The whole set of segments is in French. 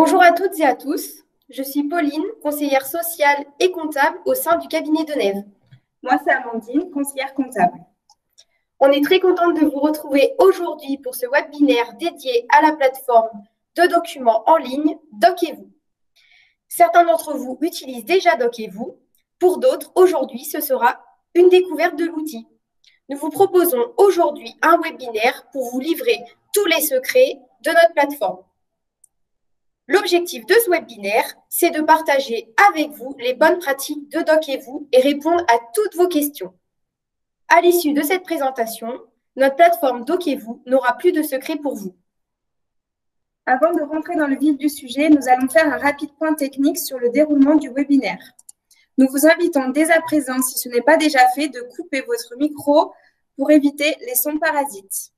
Bonjour à toutes et à tous, je suis Pauline, conseillère sociale et comptable au sein du cabinet de Neve. Moi, c'est Amandine, conseillère comptable. On est très contente de vous retrouver aujourd'hui pour ce webinaire dédié à la plateforme de documents en ligne Doc&vous. Certains d'entre vous utilisent déjà Doc&vous, pour d'autres, aujourd'hui, ce sera une découverte de l'outil. Nous vous proposons aujourd'hui un webinaire pour vous livrer tous les secrets de notre plateforme. L'objectif de ce webinaire, c'est de partager avec vous les bonnes pratiques de Doc&vous et répondre à toutes vos questions. À l'issue de cette présentation, notre plateforme Doc&vous n'aura plus de secrets pour vous. Avant de rentrer dans le vif du sujet, nous allons faire un rapide point technique sur le déroulement du webinaire. Nous vous invitons dès à présent, si ce n'est pas déjà fait, de couper votre micro pour éviter les sons parasites.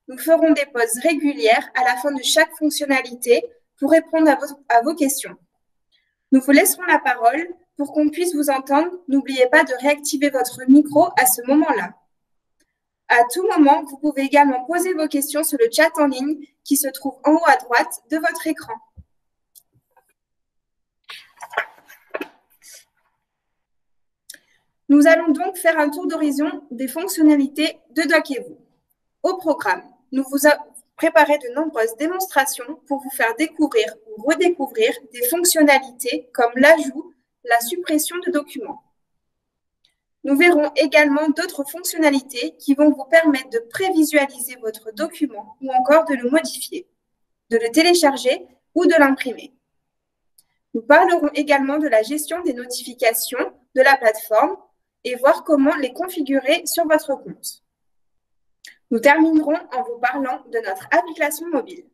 Nous ferons des pauses régulières à la fin de chaque fonctionnalité pour répondre à vos questions. Nous vous laisserons la parole pour qu'on puisse vous entendre. N'oubliez pas de réactiver votre micro à ce moment-là. À tout moment, vous pouvez également poser vos questions sur le chat en ligne qui se trouve en haut à droite de votre écran. Nous allons donc faire un tour d'horizon des fonctionnalités de Doc&vous. Au programme, nous vous avons préparé de nombreuses démonstrations pour vous faire découvrir ou redécouvrir des fonctionnalités comme l'ajout, la suppression de documents. Nous verrons également d'autres fonctionnalités qui vont vous permettre de prévisualiser votre document ou encore de le modifier, de le télécharger ou de l'imprimer. Nous parlerons également de la gestion des notifications de la plateforme et voir comment les configurer sur votre compte. Nous terminerons en vous parlant de notre application mobile.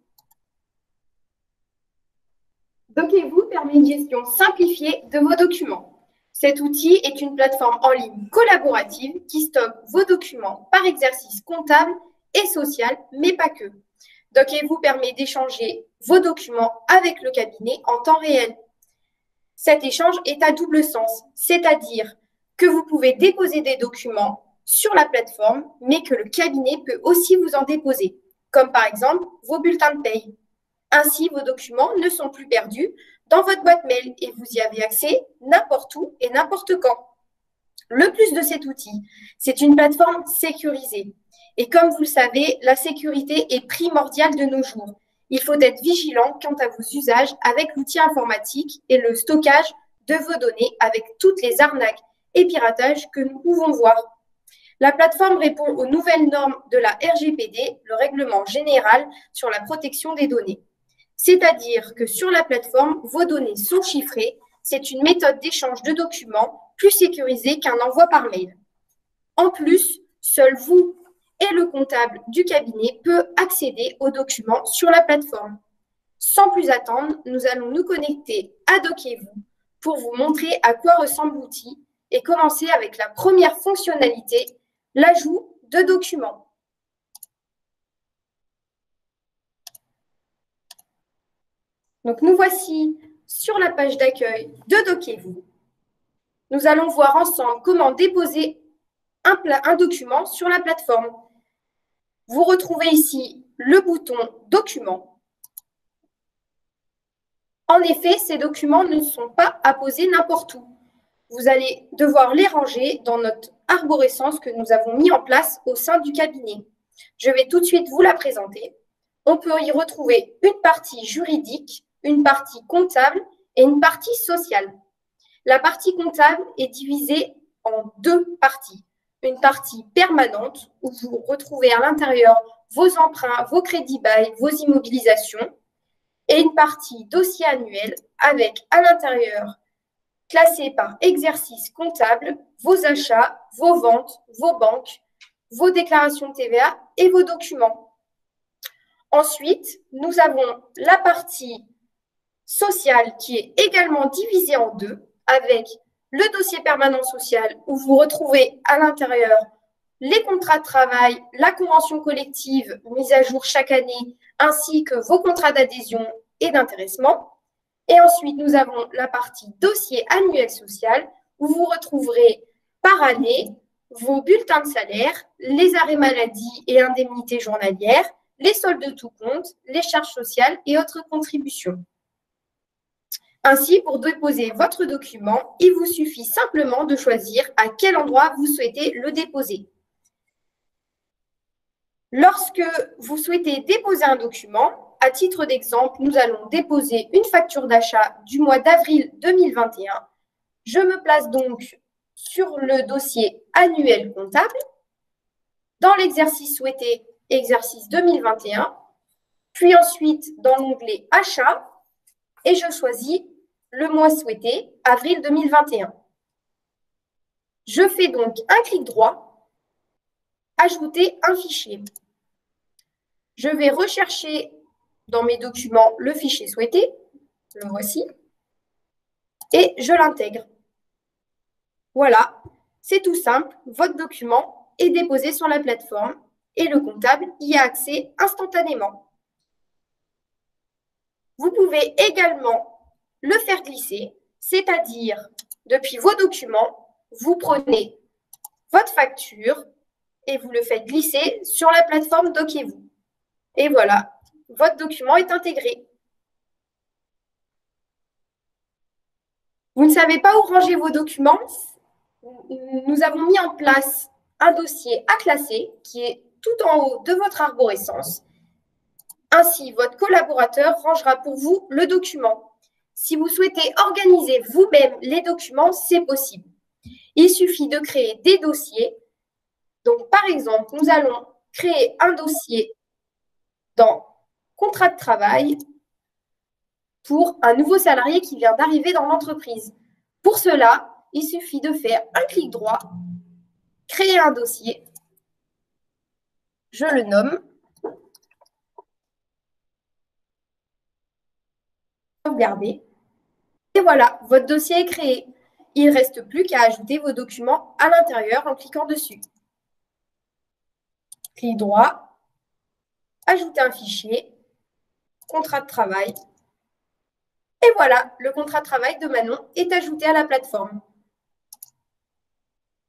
Doc&vous permet une gestion simplifiée de vos documents. Cet outil est une plateforme en ligne collaborative qui stocke vos documents par exercice comptable et social, mais pas que. Doc&vous permet d'échanger vos documents avec le cabinet en temps réel. Cet échange est à double sens, c'est-à-dire que vous pouvez déposer des documents sur la plateforme, mais que le cabinet peut aussi vous en déposer, comme par exemple vos bulletins de paye. Ainsi, vos documents ne sont plus perdus dans votre boîte mail et vous y avez accès n'importe où et n'importe quand. Le plus de cet outil, c'est une plateforme sécurisée. Et comme vous le savez, la sécurité est primordiale de nos jours. Il faut être vigilant quant à vos usages avec l'outil informatique et le stockage de vos données avec toutes les arnaques et piratages que nous pouvons voir. La plateforme répond aux nouvelles normes de la RGPD, le règlement général sur la protection des données. C'est-à-dire que sur la plateforme, vos données sont chiffrées. C'est une méthode d'échange de documents plus sécurisée qu'un envoi par mail. En plus, seul vous et le comptable du cabinet peut accéder aux documents sur la plateforme. Sans plus attendre, nous allons nous connecter à Doc&vous pour vous montrer à quoi ressemble l'outil et commencer avec la première fonctionnalité, l'ajout de documents. Donc, nous voici sur la page d'accueil de Doc&vous. Nous allons voir ensemble comment déposer un document sur la plateforme. Vous retrouvez ici le bouton « Documents ». En effet, ces documents ne sont pas à poser n'importe où. Vous allez devoir les ranger dans notre arborescence que nous avons mis en place au sein du cabinet. Je vais tout de suite vous la présenter. On peut y retrouver une partie juridique, une partie comptable et une partie sociale. La partie comptable est divisée en deux parties. Une partie permanente où vous retrouvez à l'intérieur vos emprunts, vos crédits bail, vos immobilisations et une partie dossier annuel avec à l'intérieur classé par exercice comptable, vos achats, vos ventes, vos banques, vos déclarations de TVA et vos documents. Ensuite, nous avons la partie sociale qui est également divisée en deux avec le dossier permanent social où vous retrouvez à l'intérieur les contrats de travail, la convention collective mise à jour chaque année, ainsi que vos contrats d'adhésion et d'intéressement. Et ensuite, nous avons la partie dossier annuel social où vous retrouverez par année vos bulletins de salaire, les arrêts maladie et indemnités journalières, les soldes de tout compte, les charges sociales et autres contributions. Ainsi, pour déposer votre document, il vous suffit simplement de choisir à quel endroit vous souhaitez le déposer. Lorsque vous souhaitez déposer un document, à titre d'exemple, nous allons déposer une facture d'achat du mois d'avril 2021. Je me place donc sur le dossier annuel comptable. Dans l'exercice souhaité, exercice 2021, puis ensuite dans l'onglet Achat, et je choisis le mois souhaité, avril 2021. Je fais donc un clic droit, ajouter un fichier. Je vais rechercher dans mes documents le fichier souhaité, le voici, et je l'intègre. Voilà, c'est tout simple, votre document est déposé sur la plateforme et le comptable y a accès instantanément. Vous pouvez également le faire glisser, c'est-à-dire depuis vos documents, vous prenez votre facture et vous le faites glisser sur la plateforme Dockez-vous. Et voilà, votre document est intégré. Vous ne savez pas où ranger vos documents? Nous avons mis en place un dossier à classer qui est tout en haut de votre arborescence. Ainsi, votre collaborateur rangera pour vous le document. Si vous souhaitez organiser vous-même les documents, c'est possible. Il suffit de créer des dossiers. Donc, par exemple, nous allons créer un dossier dans contrat de travail pour un nouveau salarié qui vient d'arriver dans l'entreprise. Pour cela, il suffit de faire un clic droit, créer un dossier, je le nomme, sauvegarder, et voilà, votre dossier est créé. Il ne reste plus qu'à ajouter vos documents à l'intérieur en cliquant dessus. Clic droit, ajouter un fichier, contrat de travail, et voilà, le contrat de travail de Manon est ajouté à la plateforme.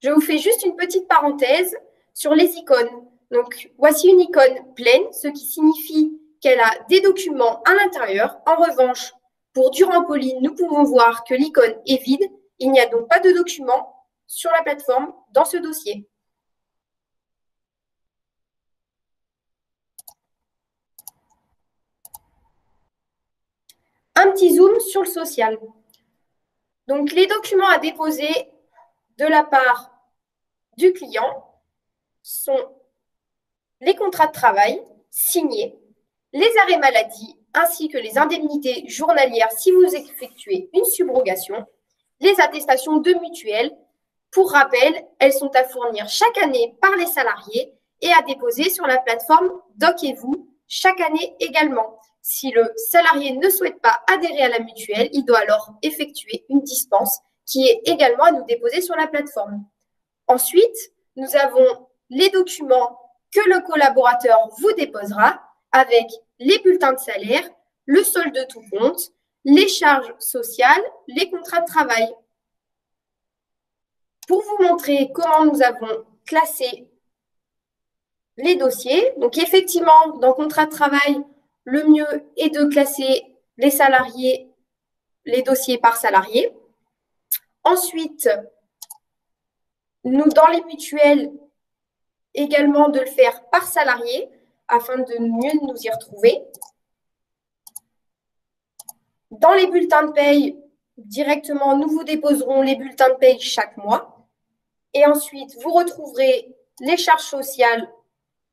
Je vous fais juste une petite parenthèse sur les icônes. Donc, voici une icône pleine, ce qui signifie qu'elle a des documents à l'intérieur. En revanche, pour Durand-Pauline, nous pouvons voir que l'icône est vide. Il n'y a donc pas de documents sur la plateforme dans ce dossier. Un petit zoom sur le social. Donc, les documents à déposer de la part du client sont les contrats de travail signés, les arrêts maladie, ainsi que les indemnités journalières si vous effectuez une subrogation, les attestations de mutuelle. Pour rappel, elles sont à fournir chaque année par les salariés et à déposer sur la plateforme Dockez-vous chaque année également. Si le salarié ne souhaite pas adhérer à la mutuelle, il doit alors effectuer une dispense qui est également à nous déposer sur la plateforme. Ensuite, nous avons les documents que le collaborateur vous déposera avec les bulletins de salaire, le solde de tout compte, les charges sociales, les contrats de travail. Pour vous montrer comment nous avons classé les dossiers, donc effectivement, dans contrat de travail, le mieux est de classer les salariés, les dossiers par salarié. Ensuite, nous, dans les mutuelles, également de le faire par salarié afin de mieux nous y retrouver. Dans les bulletins de paye, directement, nous vous déposerons les bulletins de paye chaque mois. Et ensuite, vous retrouverez les charges sociales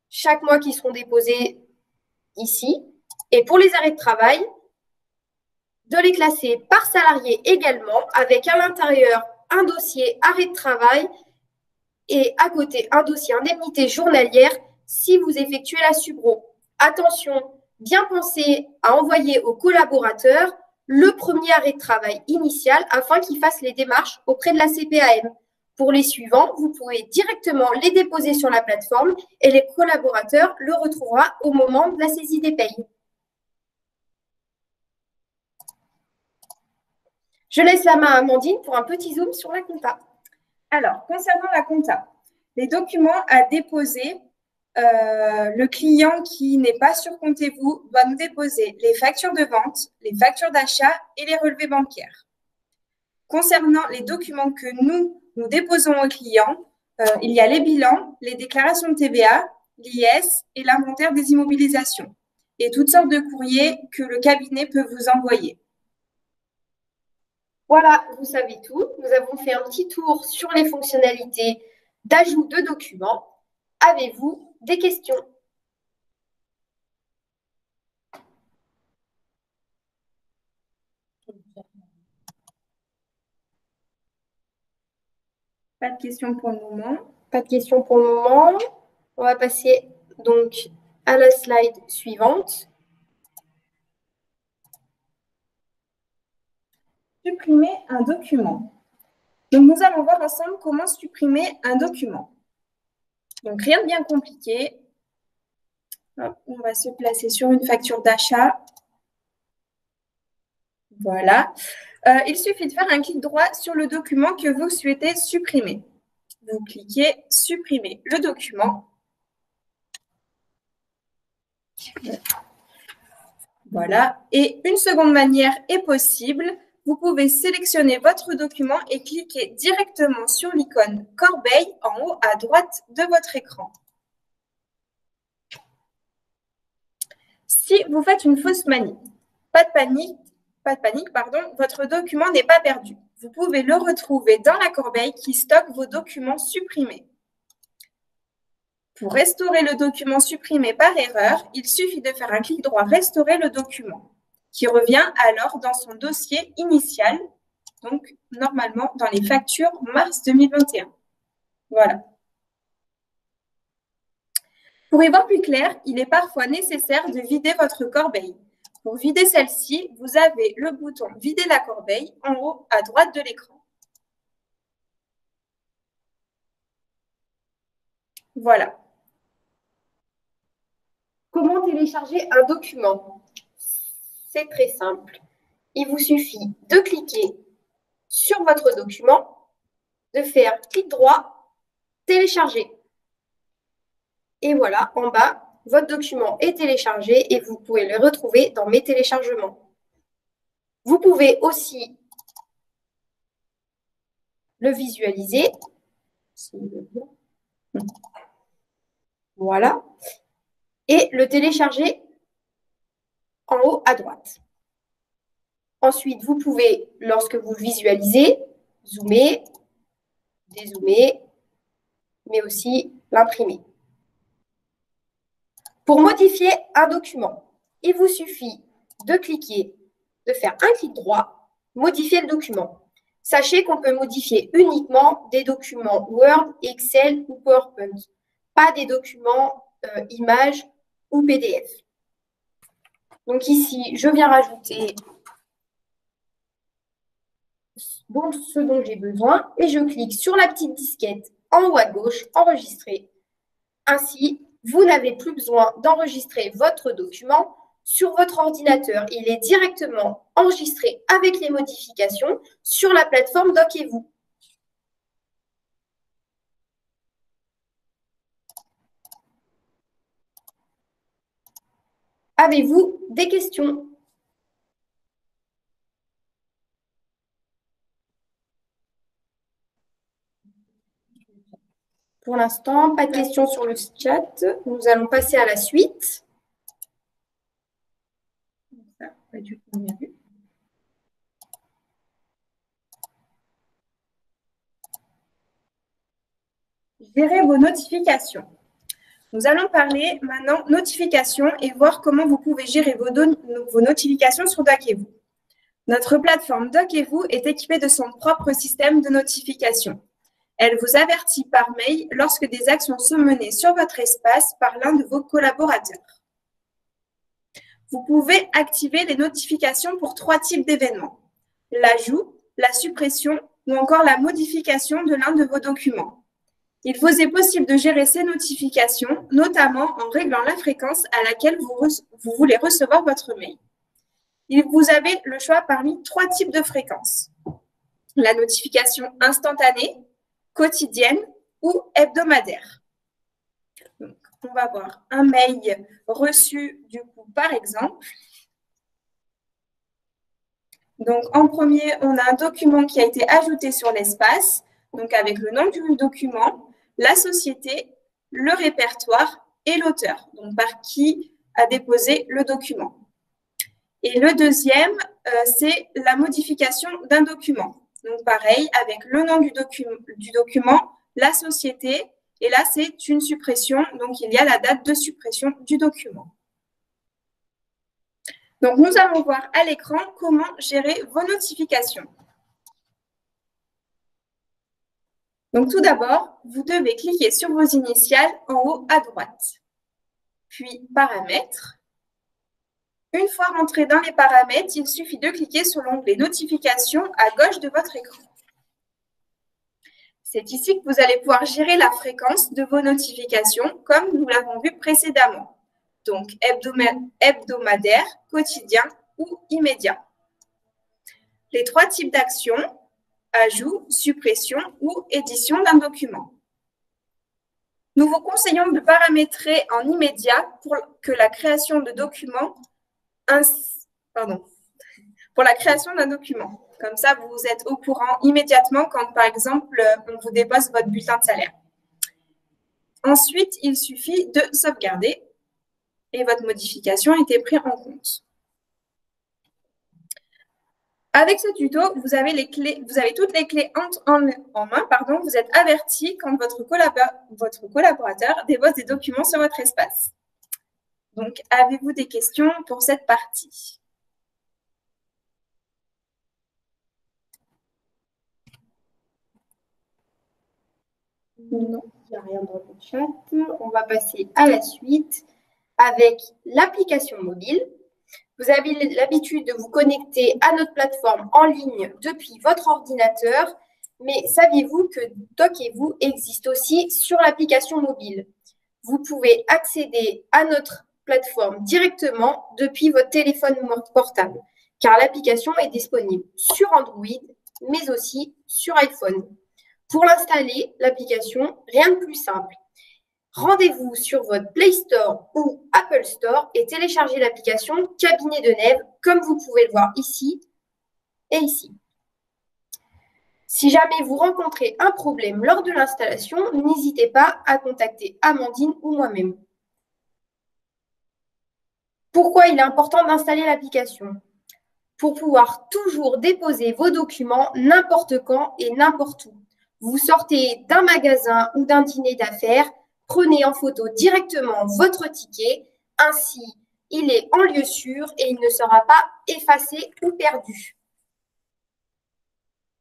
chaque mois qui seront déposées ici. Et pour les arrêts de travail, de les classer par salarié également, avec à l'intérieur un dossier arrêt de travail et à côté un dossier indemnité journalière si vous effectuez la subro. Attention, bien penser à envoyer au collaborateur le premier arrêt de travail initial afin qu'il fasse les démarches auprès de la CPAM. Pour les suivants, vous pouvez directement les déposer sur la plateforme et les collaborateurs le retrouveront au moment de la saisie des payes. Je laisse la main à Amandine pour un petit zoom sur la compta. Alors, concernant la compta, les documents à déposer le client qui n'est pas sur Comptez-vous doit nous déposer les factures de vente, les factures d'achat et les relevés bancaires. Concernant les documents que nous déposons aux clients, il y a les bilans, les déclarations de TVA, l'IS et l'inventaire des immobilisations et toutes sortes de courriers que le cabinet peut vous envoyer. Voilà, vous savez tout. Nous avons fait un petit tour sur les fonctionnalités d'ajout de documents. Avez-vous des questions? Pas de questions pour le moment. Pas de questions pour le moment. On va passer donc à la slide suivante. Supprimer un document. Donc, nous allons voir ensemble comment supprimer un document. Donc, rien de bien compliqué. Hop, on va se placer sur une facture d'achat. Voilà. Il suffit de faire un clic droit sur le document que vous souhaitez supprimer. Vous cliquez « Supprimer le document ». Voilà. Et une seconde manière est possible. Vous pouvez sélectionner votre document et cliquer directement sur l'icône corbeille en haut à droite de votre écran. Si vous faites une fausse manip, pas de panique, votre document n'est pas perdu. Vous pouvez le retrouver dans la corbeille qui stocke vos documents supprimés. Pour restaurer le document supprimé par erreur, il suffit de faire un clic droit « Restaurer le document » qui revient alors dans son dossier initial, donc normalement dans les factures mars 2021. Voilà. Pour y voir plus clair, il est parfois nécessaire de vider votre corbeille. Pour vider celle-ci, vous avez le bouton « Vider la corbeille » en haut à droite de l'écran. Voilà. Comment télécharger un document? C'est très simple. Il vous suffit de cliquer sur votre document, de faire clic droit, télécharger. Et voilà, en bas, votre document est téléchargé et vous pouvez le retrouver dans mes téléchargements. Vous pouvez aussi le visualiser. Voilà. Et le télécharger en haut à droite. Ensuite, vous pouvez, lorsque vous le visualisez, zoomer, dézoomer, mais aussi l'imprimer. Pour modifier un document, il vous suffit de cliquer, de faire un clic droit, modifier le document. Sachez qu'on peut modifier uniquement des documents Word, Excel ou PowerPoint, pas des documents images ou PDF. Donc ici, je viens rajouter ce dont j'ai besoin et je clique sur la petite disquette en haut à gauche, enregistrer. Ainsi, vous n'avez plus besoin d'enregistrer votre document sur votre ordinateur. Il est directement enregistré avec les modifications sur la plateforme Dockez-vous. Avez-vous des questions? Pour l'instant, pas de questions sur le chat. Nous allons passer à la suite. Gérer vos notifications. Nous allons parler maintenant notifications et voir comment vous pouvez gérer vos notifications sur Dockez-vous. Notre plateforme Dockez-vous est équipée de son propre système de notification. Elle vous avertit par mail lorsque des actions sont menées sur votre espace par l'un de vos collaborateurs. Vous pouvez activer les notifications pour 3 types d'événements: l'ajout, la suppression ou encore la modification de l'un de vos documents. Il vous est possible de gérer ces notifications, notamment en réglant la fréquence à laquelle vous voulez recevoir votre mail. Vous avez le choix parmi 3 types de fréquences: la notification instantanée, quotidienne ou hebdomadaire. Donc, on va voir un mail reçu, du coup, par exemple. Donc, en premier, on a un document qui a été ajouté sur l'espace, donc avec le nom du document, la société, le répertoire et l'auteur, donc par qui a déposé le document. Et le deuxième, c'est la modification d'un document. Donc, pareil, avec le nom du document, la société, et là, c'est une suppression, donc il y a la date de suppression du document. Donc, nous allons voir à l'écran comment gérer vos notifications. Donc, tout d'abord, vous devez cliquer sur vos initiales en haut à droite, puis Paramètres. Une fois rentré dans les paramètres, il suffit de cliquer sur l'onglet Notifications à gauche de votre écran. C'est ici que vous allez pouvoir gérer la fréquence de vos notifications, comme nous l'avons vu précédemment. Donc, hebdomadaire, quotidien ou immédiat. Les 3 types d'actions, ajout, suppression ou édition d'un document. Nous vous conseillons de paramétrer en immédiat pour que la création de documents, pour la création d'un document. Comme ça, vous êtes au courant immédiatement quand, par exemple, on vous dépose votre bulletin de salaire. Ensuite, il suffit de sauvegarder et votre modification a été prise en compte. Avec ce tuto, vous avez toutes les clés en main. Vous êtes averti quand votre collaborateur dépose des documents sur votre espace. Donc, avez-vous des questions pour cette partie? Non, il n'y a rien dans le chat. On va passer à la suite avec l'application mobile. Vous avez l'habitude de vous connecter à notre plateforme en ligne depuis votre ordinateur, mais saviez-vous que Dockez-vous existe aussi sur l'application mobile? Vous pouvez accéder à notre plateforme directement depuis votre téléphone portable, car l'application est disponible sur Android, mais aussi sur iPhone. Pour l'installer, l'application, rien de plus simple. Rendez-vous sur votre Play Store ou Apple Store et téléchargez l'application Cabinet de Neve, comme vous pouvez le voir ici et ici. Si jamais vous rencontrez un problème lors de l'installation, n'hésitez pas à contacter Amandine ou moi-même. Pourquoi il est important d'installer l'application? Pour pouvoir toujours déposer vos documents n'importe quand et n'importe où. Vous sortez d'un magasin ou d'un dîner d'affaires, prenez en photo directement votre ticket, ainsi il est en lieu sûr et il ne sera pas effacé ou perdu.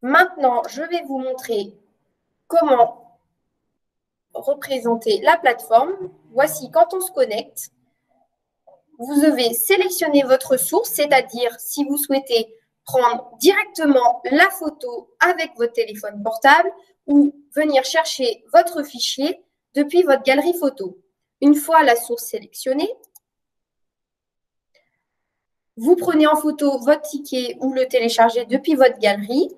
Maintenant, je vais vous montrer comment représenter la plateforme. Voici quand on se connecte. Vous devez sélectionner votre source, c'est-à-dire si vous souhaitez prendre directement la photo avec votre téléphone portable ou venir chercher votre fichier depuis votre galerie photo. Une fois la source sélectionnée, vous prenez en photo votre ticket ou le téléchargez depuis votre galerie.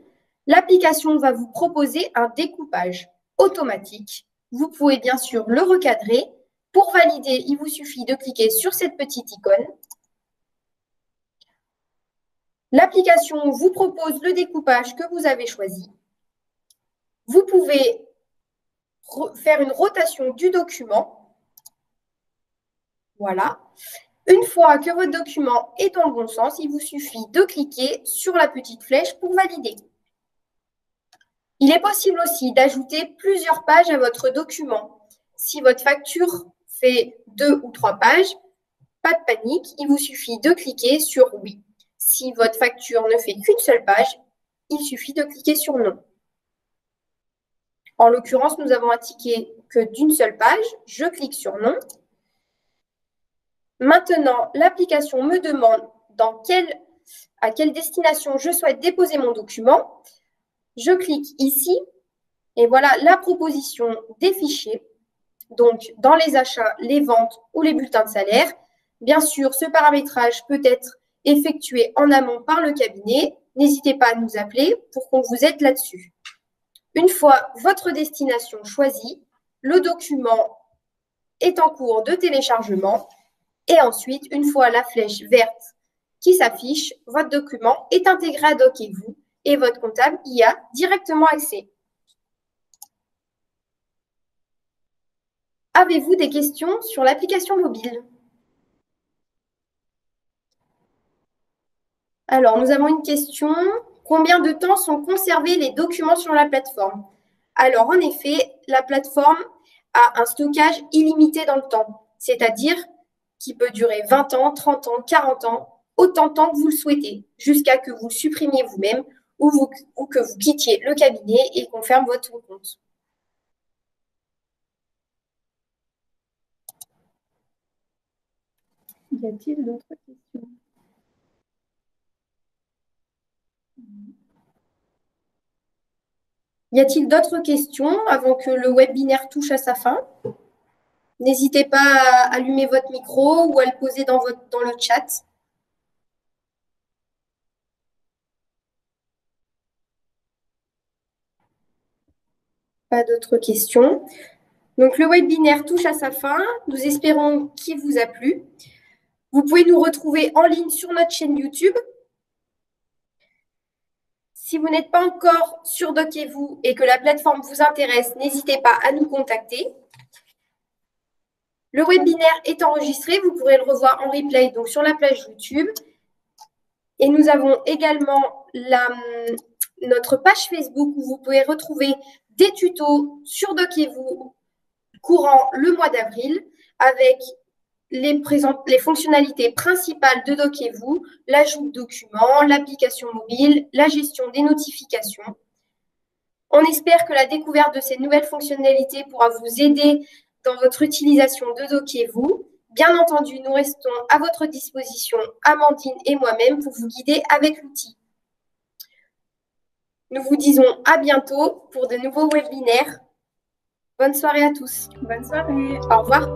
L'application va vous proposer un découpage automatique. Vous pouvez bien sûr le recadrer. Pour valider, il vous suffit de cliquer sur cette petite icône. L'application vous propose le découpage que vous avez choisi. Vous pouvez faire une rotation du document. Voilà. Une fois que votre document est dans le bon sens, il vous suffit de cliquer sur la petite flèche pour valider. Il est possible aussi d'ajouter plusieurs pages à votre document. Si votre facture fait 2 ou 3 pages, pas de panique, il vous suffit de cliquer sur « Oui ». Si votre facture ne fait qu'une seule page, il suffit de cliquer sur « Non ». En l'occurrence, nous avons un ticket que d'une seule page. Je clique sur « Non ». Maintenant, l'application me demande à quelle destination je souhaite déposer mon document. Je clique ici et voilà la proposition des fichiers. Donc, dans les achats, les ventes ou les bulletins de salaire. Bien sûr, ce paramétrage peut être effectué en amont par le cabinet. N'hésitez pas à nous appeler pour qu'on vous aide là-dessus. Une fois votre destination choisie, le document est en cours de téléchargement. Et ensuite, une fois la flèche verte qui s'affiche, votre document est intégré à Dockez-vous et votre comptable y a directement accès. Avez-vous des questions sur l'application mobile? Alors, nous avons une question. Combien de temps sont conservés les documents sur la plateforme? Alors, en effet, la plateforme a un stockage illimité dans le temps, c'est-à-dire qui peut durer 20 ans, 30 ans, 40 ans, autant de temps que vous le souhaitez, jusqu'à que vous le supprimiez vous-même ou que vous quittiez le cabinet et qu'on ferme votre compte. Y a-t-il d'autres questions? Y a-t-il d'autres questions avant que le webinaire touche à sa fin? N'hésitez pas à allumer votre micro ou à le poser dans le chat. Pas d'autres questions. Donc, le webinaire touche à sa fin. Nous espérons qu'il vous a plu. Vous pouvez nous retrouver en ligne sur notre chaîne YouTube. Si vous n'êtes pas encore sur Dockez-vous et que la plateforme vous intéresse, n'hésitez pas à nous contacter. Le webinaire est enregistré. Vous pourrez le revoir en replay donc sur la page YouTube. Et nous avons également notre page Facebook où vous pouvez retrouver des tutos sur Dockez-vous courant le mois d'avril avec les fonctionnalités principales de Dockez-vous, l'ajout de documents, l'application mobile, la gestion des notifications. On espère que la découverte de ces nouvelles fonctionnalités pourra vous aider dans votre utilisation de Dockez-vous. Bien entendu, nous restons à votre disposition, Amandine et moi-même, pour vous guider avec l'outil. Nous vous disons à bientôt pour de nouveaux webinaires. Bonne soirée à tous. Bonne soirée. Au revoir.